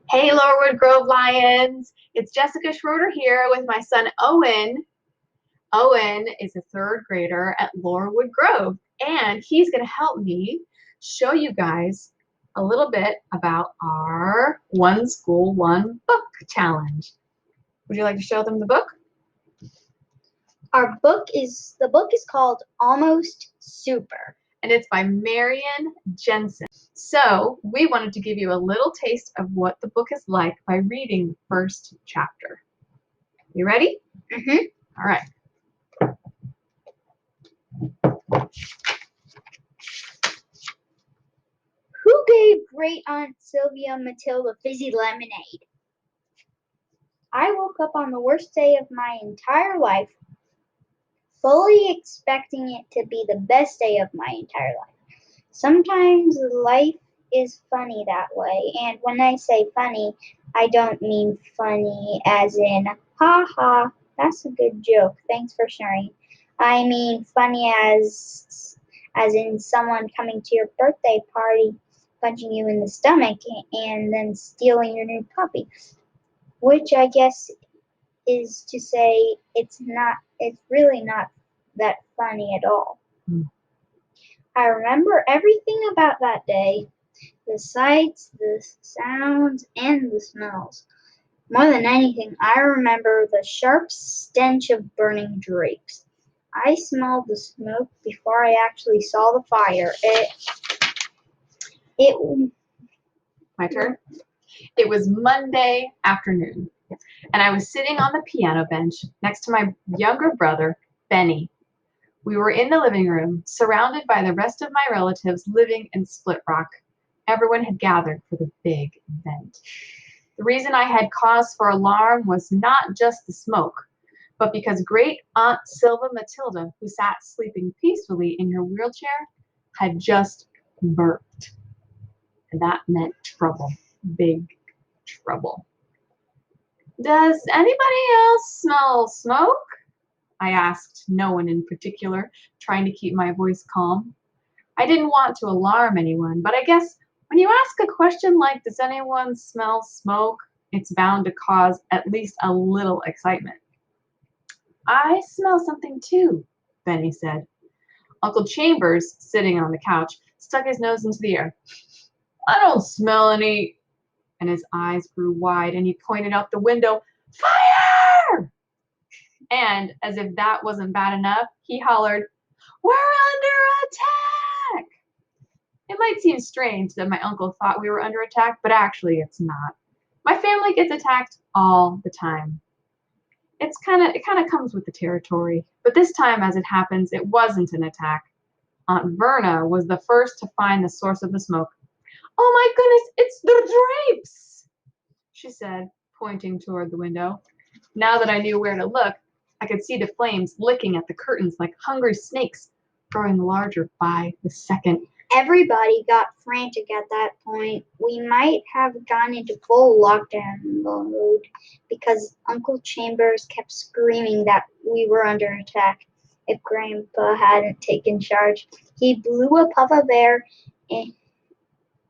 Hey, Laurelwood Grove Lions. It's Jessica Schroeder here with my son Owen. Owen is a third grader at Laurelwood Grove, and he's going to help me show you guys a little bit about our One School, One Book challenge. Would you like to show them the book? The book is called Almost Super. And it's by Marion Jensen. So we wanted to give you a little taste of what the book is like by reading the first chapter. You ready? Mm-hmm. All right. Who gave Great Aunt Sylvia Matilda fizzy lemonade? I woke up on the worst day of my entire life, fully expecting it to be the best day of my entire life. Sometimes life is funny that way, and when I say funny, I don't mean funny as in, ha ha, that's a good joke, thanks for sharing. I mean funny as in someone coming to your birthday party, punching you in the stomach, and then stealing your new puppy. Which I guess is to say it's really not that funny at all. I remember everything about that day, the sights, the sounds, and the smells. More than anything, I remember the sharp stench of burning drapes. I smelled the smoke before I actually saw the fire. My turn. It was Monday afternoon, and I was sitting on the piano bench next to my younger brother, Benny. We were in the living room, surrounded by the rest of my relatives living in Split Rock. Everyone had gathered for the big event. The reason I had cause for alarm was not just the smoke, but because Great Aunt Sylvia Matilda, who sat sleeping peacefully in her wheelchair, had just burped. And that meant trouble, big trouble. Does anybody else smell smoke? I asked no one in particular, trying to keep my voice calm. I didn't want to alarm anyone, but I guess when you ask a question like, does anyone smell smoke, it's bound to cause at least a little excitement. I smell something too, Benny said. Uncle Chambers, sitting on the couch, stuck his nose into the air. I don't smell any, and his eyes grew wide and he pointed out the window, fire! And as if that wasn't bad enough, he hollered, we're under attack! It might seem strange that my uncle thought we were under attack, but actually it's not. My family gets attacked all the time. It kind of comes with the territory. But this time, as it happens, it wasn't an attack. Aunt Verna was the first to find the source of the smoke. Oh my goodness, it's the drapes, she said, pointing toward the window. Now that I knew where to look, I could see the flames licking at the curtains like hungry snakes, growing larger by the second. Everybody got frantic at that point. We might have gone into full lockdown mode because Uncle Chambers kept screaming that we were under attack if Grandpa hadn't taken charge. He blew a puff of air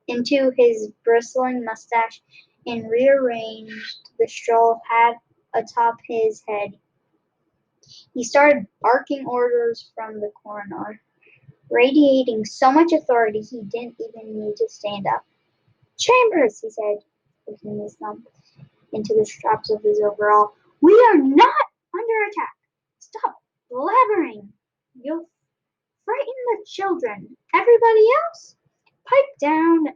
into his bristling mustache and rearranged the straw hat atop his head. He started barking orders from the corner, radiating so much authority he didn't even need to stand up. Chambers, he said, sticking his thumb into the straps of his overall. We are not under attack. Stop blabbering. You'll frighten the children. Everybody else, pipe down.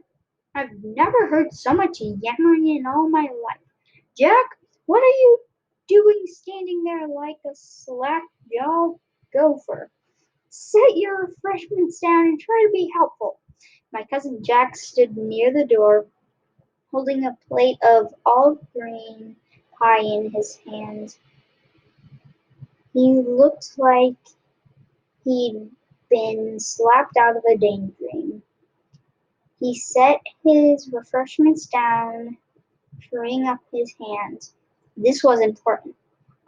I've never heard so much yammering in all my life. Jack, what are you doing standing there like a slack-jawed gopher? Set your refreshments down and try to be helpful. My cousin Jack stood near the door, holding a plate of olive green pie in his hands. He looked like he'd been slapped out of a daydream. He set his refreshments down, freeing up his hands. This was important.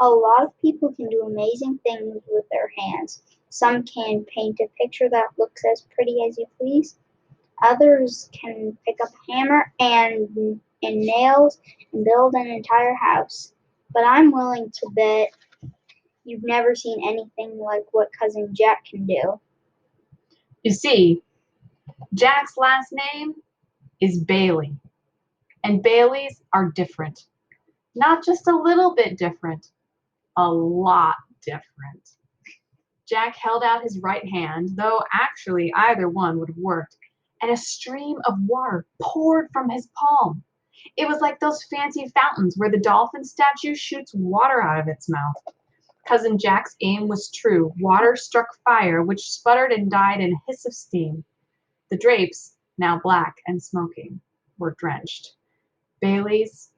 A lot of people can do amazing things with their hands. Some can paint a picture that looks as pretty as you please. Others can pick up a hammer and nails and build an entire house. But I'm willing to bet you've never seen anything like what Cousin Jack can do. You see, Jack's last name is Bailey, and Baileys are different. Not just a little bit different, a lot different. Jack held out his right hand, though actually either one would have worked, and a stream of water poured from his palm. It was like those fancy fountains where the dolphin statue shoots water out of its mouth. Cousin Jack's aim was true. Water struck fire, which sputtered and died in a hiss of steam. The drapes, now black and smoking, were drenched. Baileys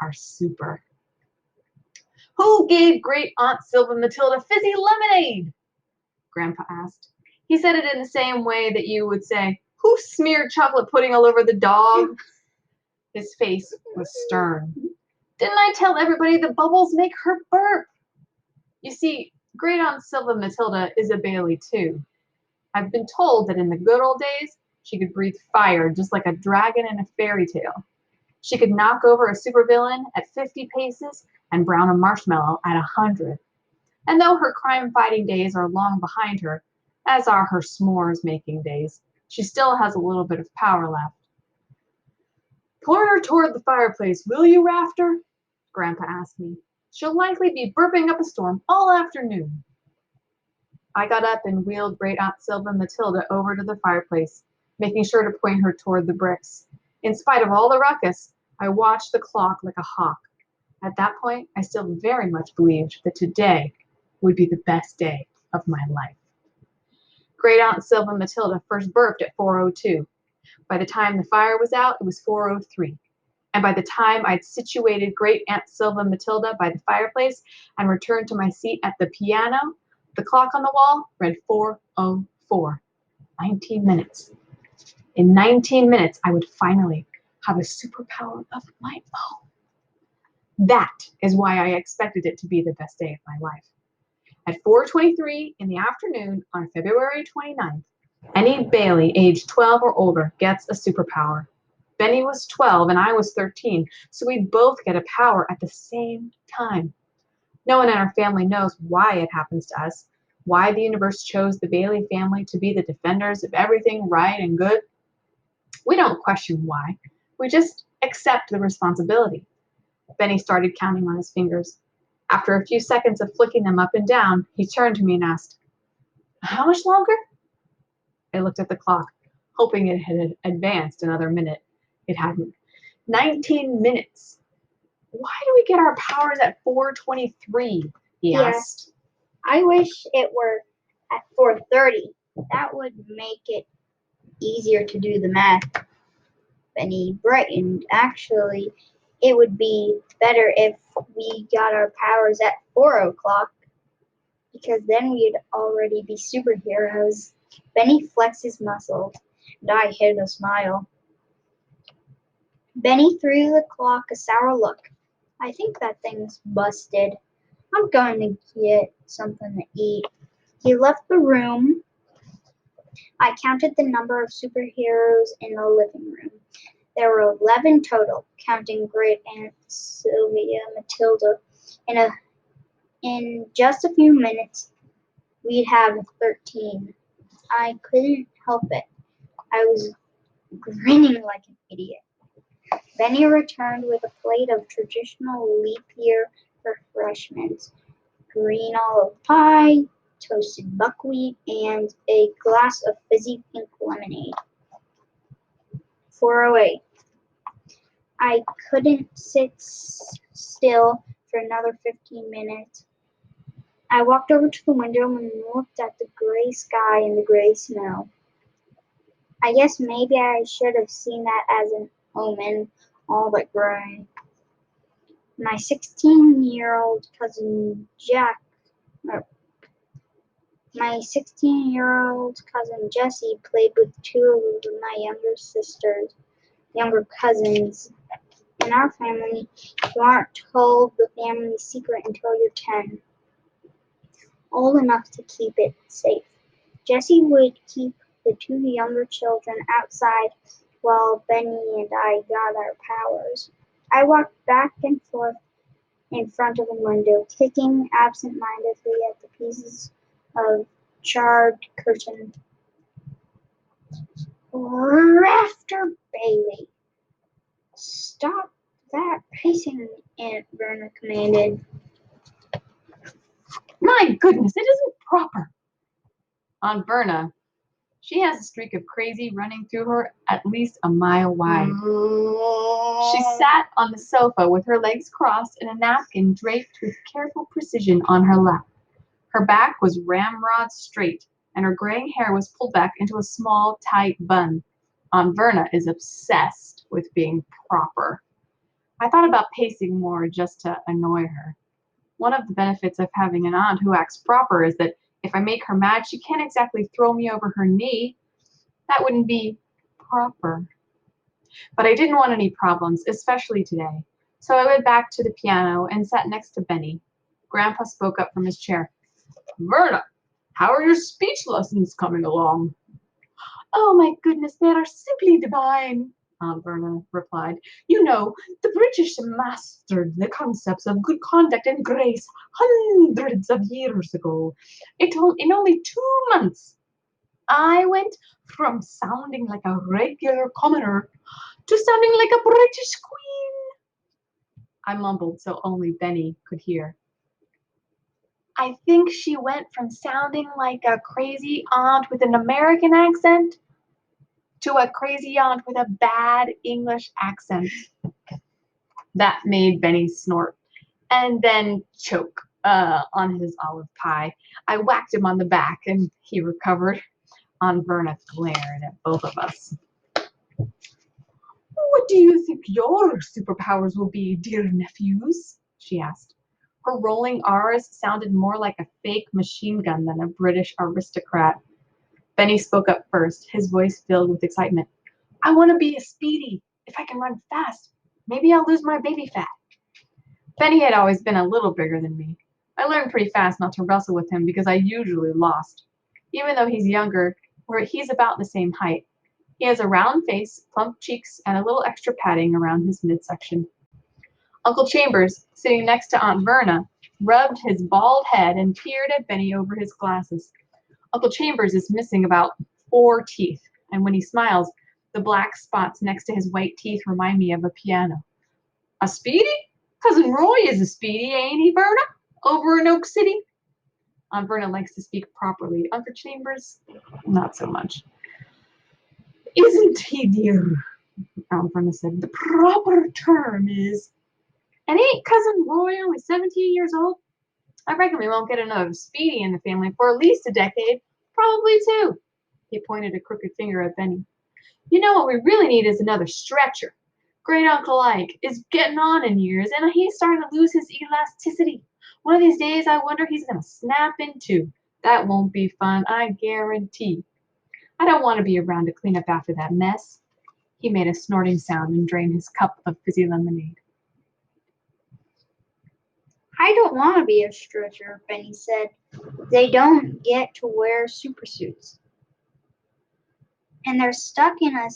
are super. Who gave Great Aunt Silva Matilda fizzy lemonade? Grandpa asked. He said it in the same way that you would say, who smeared chocolate pudding all over the dog? His face was stern. Didn't I tell everybody the bubbles make her burp? You see, Great Aunt Silva Matilda is a Bailey too. I've been told that in the good old days, she could breathe fire just like a dragon in a fairy tale. She could knock over a supervillain at 50 paces and brown a marshmallow at 100. And though her crime-fighting days are long behind her, as are her s'mores-making days, she still has a little bit of power left. Point her toward the fireplace, will you, Rafter? Grandpa asked me. She'll likely be burping up a storm all afternoon. I got up and wheeled Great Aunt Silva Matilda over to the fireplace, making sure to point her toward the bricks. In spite of all the ruckus, I watched the clock like a hawk. At that point, I still very much believed that today would be the best day of my life. Great Aunt Silva Matilda first burped at 4:02. By the time the fire was out, it was 4:03. And by the time I'd situated Great Aunt Silva Matilda by the fireplace and returned to my seat at the piano, the clock on the wall read 4:04. 19 minutes. In 19 minutes, I would finally have a superpower of my own. That is why I expected it to be the best day of my life. At 4:23 in the afternoon on February 29th, any Bailey aged 12 or older gets a superpower. Benny was 12 and I was 13, so we'd both get a power at the same time. No one in our family knows why it happens to us, why the universe chose the Bailey family to be the defenders of everything right and good. We don't question why. We just accept the responsibility. Benny started counting on his fingers. After a few seconds of flicking them up and down, he turned to me and asked, how much longer? I looked at the clock, hoping it had advanced another minute. It hadn't. 19 minutes. Why do we get our powers at 4:23? He asked. I wish it were at 4:30. That would make it easier to do the math. Benny brightened. Actually, it would be better if we got our powers at 4:00, because then we'd already be superheroes. Benny flexed his muscles, and I hid a smile. Benny threw the clock a sour look. I think that thing's busted. I'm going to get something to eat. He left the room. I counted the number of superheroes in the living room. There were 11 total, counting Great Aunt Sylvia Matilda. In just a few minutes, we'd have 13. I couldn't help it. I was grinning like an idiot. Benny returned with a plate of traditional leap year refreshments, green olive pie, toasted buckwheat, and a glass of fizzy pink lemonade. 4:08. I couldn't sit still for another 15 minutes. I walked over to the window and looked at the gray sky and the gray snow. I guess maybe I should have seen that as an omen, all but gray. My 16-year-old cousin Jessie played with two of my younger cousins. In our family, you aren't told the family secret until you're 10. Old enough to keep it safe. Jessie would keep the two younger children outside while Benny and I got our powers. I walked back and forth in front of the window, kicking absent-mindedly at the pieces of charred curtain. Rafter Bailey! Stop that pacing, Aunt Verna commanded. My goodness, it isn't proper. Aunt Verna, she has a streak of crazy running through her at least a mile wide. She sat on the sofa with her legs crossed and a napkin draped with careful precision on her lap. Her back was ramrod straight, and her graying hair was pulled back into a small, tight bun. Aunt Verna is obsessed with being proper. I thought about pacing more just to annoy her. One of the benefits of having an aunt who acts proper is that if I make her mad, she can't exactly throw me over her knee. That wouldn't be proper. But I didn't want any problems, especially today. So I went back to the piano and sat next to Benny. Grandpa spoke up from his chair. Verna, how are your speech lessons coming along? Oh my goodness, they are simply divine, Aunt Verna replied. You know, the British mastered the concepts of good conduct and grace hundreds of years ago. In only 2 months, I went from sounding like a regular commoner to sounding like a British queen. I mumbled so only Benny could hear. I think she went from sounding like a crazy aunt with an American accent to a crazy aunt with a bad English accent. That made Benny snort and then choke on his olive pie. I whacked him on the back and he recovered. Aunt Verna glared at both of us. What do you think your superpowers will be, dear nephews? She asked. Her rolling R's sounded more like a fake machine gun than a British aristocrat. Benny spoke up first, his voice filled with excitement. I want to be a Speedy. If I can run fast, maybe I'll lose my baby fat. Benny had always been a little bigger than me. I learned pretty fast not to wrestle with him because I usually lost. Even though he's younger, he's about the same height. He has a round face, plump cheeks, and a little extra padding around his midsection. Uncle Chambers, sitting next to Aunt Verna, rubbed his bald head and peered at Benny over his glasses. Uncle Chambers is missing about 4 teeth, and when he smiles, the black spots next to his white teeth remind me of a piano. A Speedy? Cousin Roy is a Speedy, ain't he, Verna? Over in Oak City? Aunt Verna likes to speak properly. Uncle Chambers, not so much. Isn't he, dear? Aunt Verna said. The proper term is... And ain't Cousin Roy only 17 years old? I reckon we won't get another Speedy in the family for at least a decade. Probably 2. He pointed a crooked finger at Benny. You know what we really need is another stretcher. Great Uncle Ike is getting on in years, and he's starting to lose his elasticity. One of these days, I wonder he's going to snap in 2. That won't be fun, I guarantee. I don't want to be around to clean up after that mess. He made a snorting sound and drained his cup of fizzy lemonade. I don't want to be a stretcher, Benny said. They don't get to wear supersuits. And they're stuck in a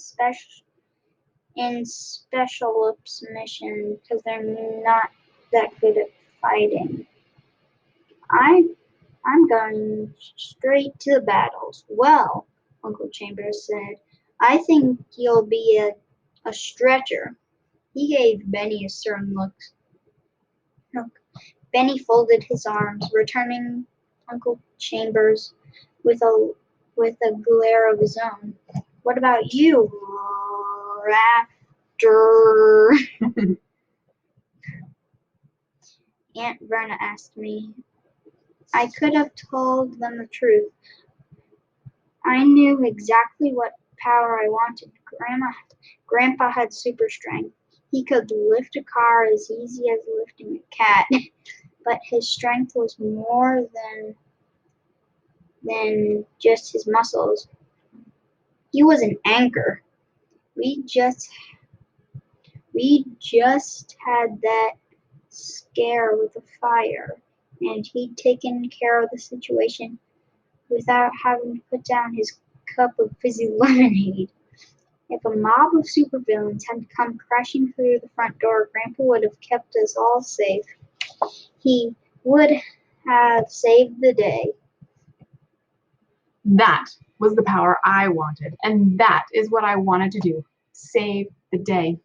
special ops mission because they're not that good at fighting. I'm going straight to the battles. Well, Uncle Chambers said, I think you'll be a stretcher. He gave Benny a stern look. Benny folded his arms, returning Uncle Chambers with a glare of his own. What about you, Raptor? Aunt Verna asked me. I could have told them the truth. I knew exactly what power I wanted. Grandpa had super strength. He could lift a car as easy as lifting a cat, but his strength was more than just his muscles. He was an anchor. We just had that scare with the fire, and he'd taken care of the situation without having to put down his cup of fizzy lemonade. If a mob of supervillains had come crashing through the front door, Grandpa would have kept us all safe. He would have saved the day. That was the power I wanted, and that is what I wanted to do. Save the day.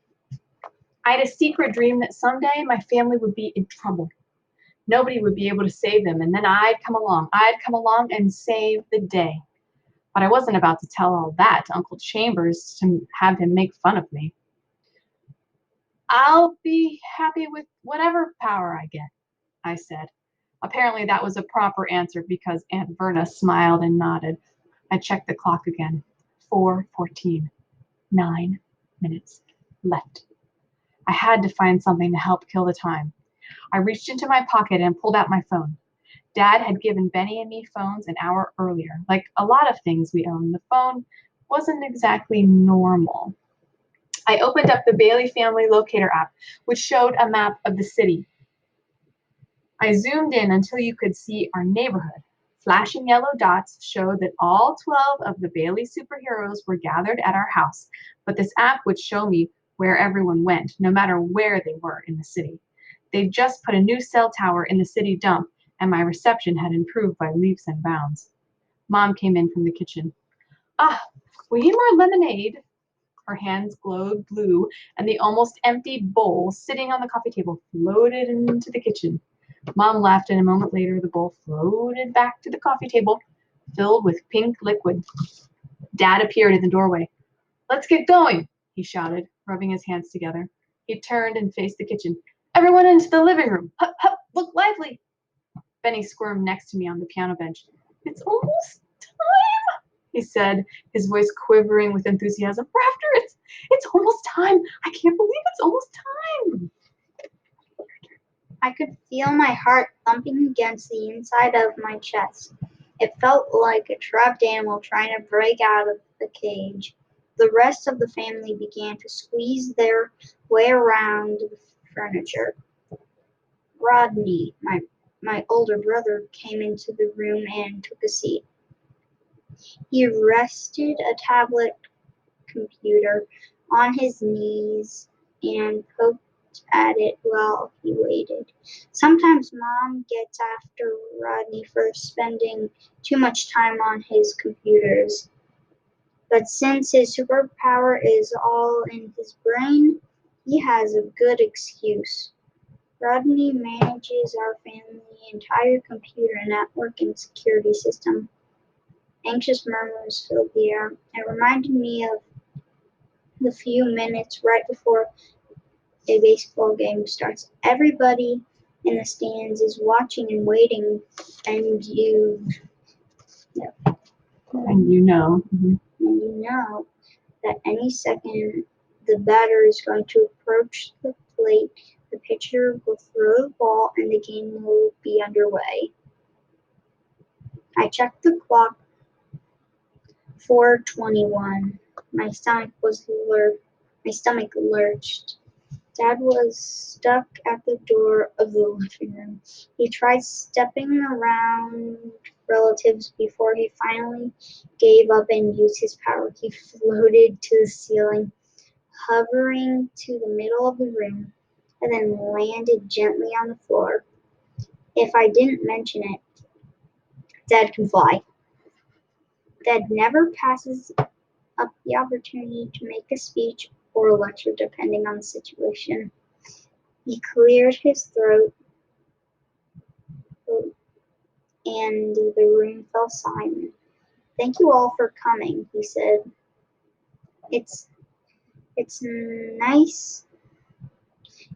I had a secret dream that someday my family would be in trouble. Nobody would be able to save them, and then I'd come along. I'd come along and save the day. But I wasn't about to tell all that to Uncle Chambers to have him make fun of me. I'll be happy with whatever power I get, I said. Apparently that was a proper answer because Aunt Verna smiled and nodded. I checked the clock again. 4:14. 9 minutes left. I had to find something to help kill the time. I reached into my pocket and pulled out my phone. Dad had given Benny and me phones an hour earlier. Like a lot of things we own, the phone wasn't exactly normal. I opened up the Bailey Family Locator app, which showed a map of the city. I zoomed in until you could see our neighborhood. Flashing yellow dots showed that all 12 of the Bailey superheroes were gathered at our house, but this app would show me where everyone went, no matter where they were in the city. They'd just put a new cell tower in the city dump, and my reception had improved by leaps and bounds. Mom came in from the kitchen. Ah, we need more lemonade. Her hands glowed blue, and the almost empty bowl sitting on the coffee table floated into the kitchen. Mom left, and a moment later the bowl floated back to the coffee table, filled with pink liquid. Dad appeared in the doorway. Let's get going, he shouted, rubbing his hands together. He turned and faced the kitchen. Everyone into the living room. Hup, hup, look lively. Benny squirmed next to me on the piano bench. It's almost time, he said, his voice quivering with enthusiasm. Rafter, it's almost time. I can't believe it's almost time. I could feel my heart thumping against the inside of my chest. It felt like a trapped animal trying to break out of the cage. The rest of the family began to squeeze their way around the furniture. Rodney, my older brother, came into the room and took a seat. He rested a tablet computer on his knees and poked at it while he waited. Sometimes Mom gets after Rodney for spending too much time on his computers. But since his superpower is all in his brain, he has a good excuse. Rodney manages our family's entire computer network and security system. Anxious murmurs filled the air. It reminded me of the few minutes right before a baseball game starts. Everybody in the stands is watching and waiting, and And you know. that any second the batter is going to approach the plate, the pitcher will throw the ball, and the game will be underway. I checked the clock. 4:21. My stomach lurched. Dad was stuck at the door of the living room. He tried stepping around relatives before he finally gave up and used his power. He floated to the ceiling, hovering to the middle of the room, and then landed gently on the floor. If I didn't mention it, Dad can fly. Dad never passes up the opportunity to make a speech or a lecture depending on the situation. He cleared his throat and the room fell silent. Thank you all for coming, he said. It's nice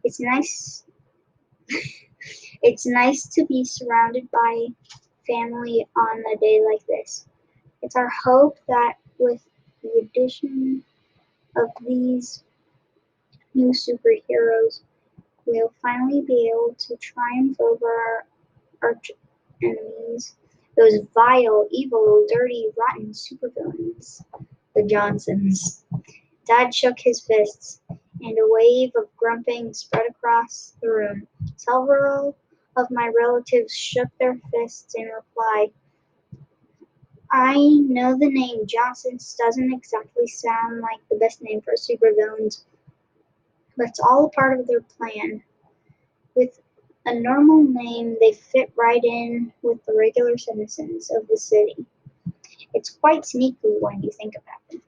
it's nice it's nice to be surrounded by family on a day like this. It's our hope that with the addition of these new superheroes, we'll finally be able to triumph over our arch enemies, those vile, evil, dirty, rotten supervillains, the Johnsons. Dad shook his fists, and a wave of grunting spread across the room. Several of my relatives shook their fists in reply. I know the name Johnson doesn't exactly sound like the best name for supervillains, but it's all a part of their plan. With a normal name, they fit right in with the regular citizens of the city. It's quite sneaky when you think about it.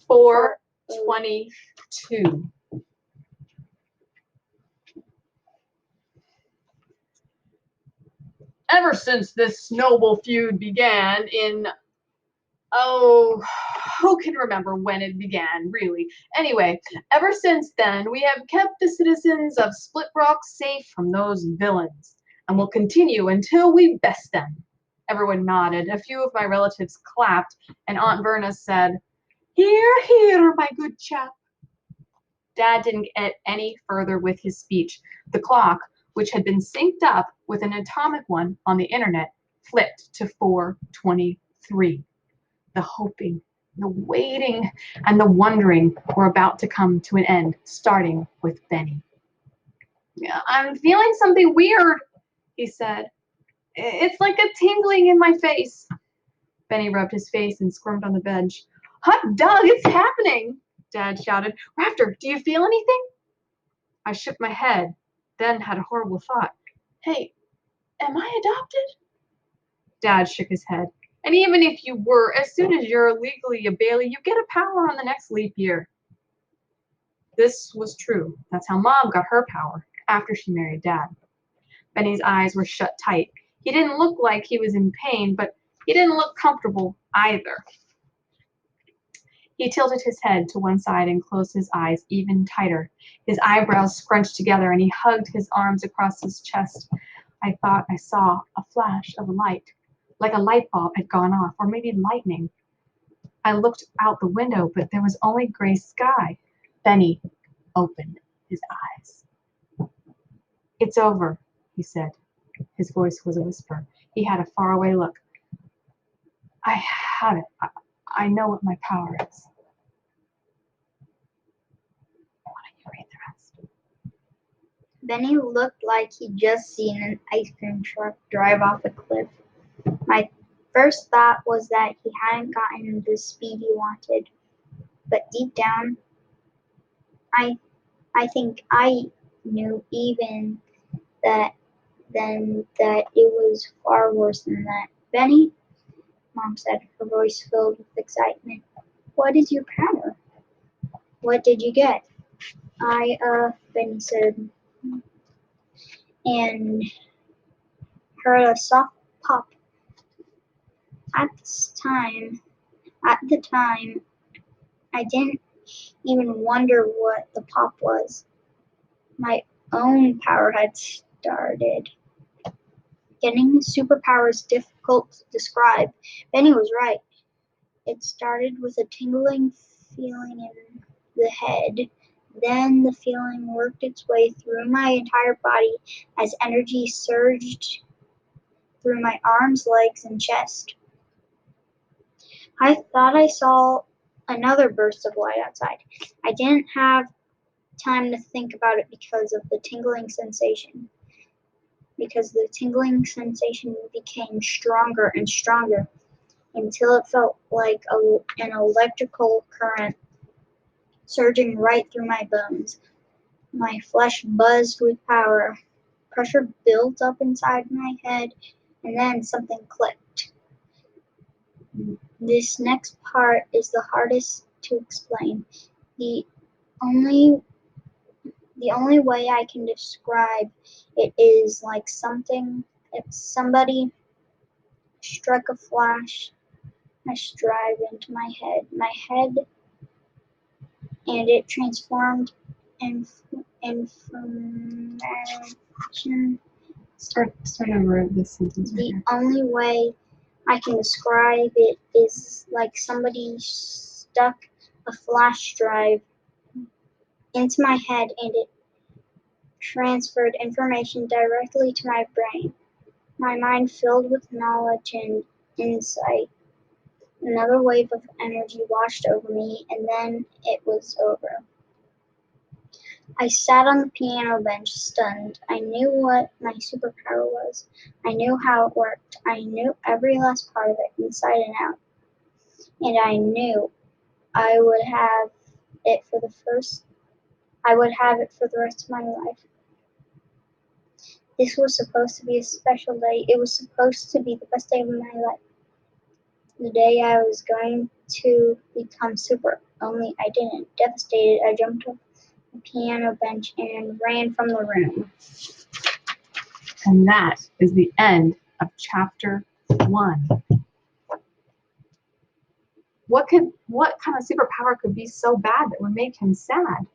422. Ever since this snowball feud began in, oh, who can remember when it began, really? Anyway, ever since then, we have kept the citizens of Split Rock safe from those villains, and will continue until we best them. Everyone nodded. A few of my relatives clapped, and Aunt Verna said, "Hear, hear, my good chap." Dad didn't get any further with his speech. The clock, which had been synced up with an atomic one on the internet, flipped to 4:23. The hoping, the waiting, and the wondering were about to come to an end, starting with Benny. "Yeah, I'm feeling something weird," he said. "It's like a tingling in my face." Benny rubbed his face and squirmed on the bench. "Hot dog, it's happening!" Dad shouted. "Rafter, do you feel anything?" I shook my head, then had a horrible thought. "Hey, am I adopted?" Dad shook his head. "And even if you were, as soon as you're legally a Bailey, you get a power on the next leap year." This was true. That's how Mom got her power, after she married Dad. Benny's eyes were shut tight. He didn't look like he was in pain, but he didn't look comfortable either. He tilted his head to one side and closed his eyes even tighter. His eyebrows scrunched together and he hugged his arms across his chest. I thought I saw a flash of light, like a light bulb had gone off, or maybe lightning. I looked out the window, but there was only gray sky. Benny opened his eyes. "It's over," he said. His voice was a whisper. He had a faraway look. "I have it. I know what my power is." Why don't you read the rest? Benny looked like he'd just seen an ice cream truck drive off a cliff. My first thought was that he hadn't gotten the speed he wanted, but deep down, I think I knew even that then that it was far worse than that. "Benny," Mom said, her voice filled with excitement, "what is your power? What did you get?" Benny said, and heard a soft pop. At the time, I didn't even wonder what the pop was. My own power had started. Getting a superpower is difficult to describe. Benny was right. It started with a tingling feeling in the head. Then the feeling worked its way through my entire body as energy surged through my arms, legs, and chest. I thought I saw another burst of light outside. I didn't have time to think about it because the tingling sensation became stronger and stronger until it felt like an electrical current surging right through my bones. My flesh buzzed with power. Pressure built up inside my head, and then something clicked. This next part is the hardest to explain. The only the only way I can describe it is like if somebody struck a flash drive into my head, and it transformed information. Start over this sentence right The here. only way I can describe it is like somebody stuck a flash drive into my head and it transferred information directly to my brain. My mind filled with knowledge and insight. Another wave of energy washed over me, and then it was over. I sat on the piano bench, stunned. I knew what my superpower was. I knew how it worked. I knew every last part of it, inside and out. And I knew I would have it for the first. I would have it for the rest of my life. This was supposed to be a special day. It was supposed to be the best day of my life. The day I was going to become super. Only I didn't. Devastated, I jumped off the piano bench and ran from the room. And that is the end of chapter 1. What kind of superpower could be so bad that would make him sad?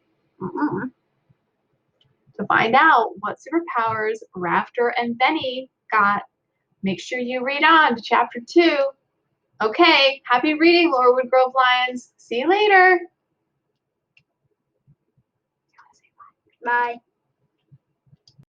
To find out what superpowers Rafter and Benny got, make sure you read on to chapter 2. Okay, happy reading, Laurelwood Grove Lions. See you later. Bye.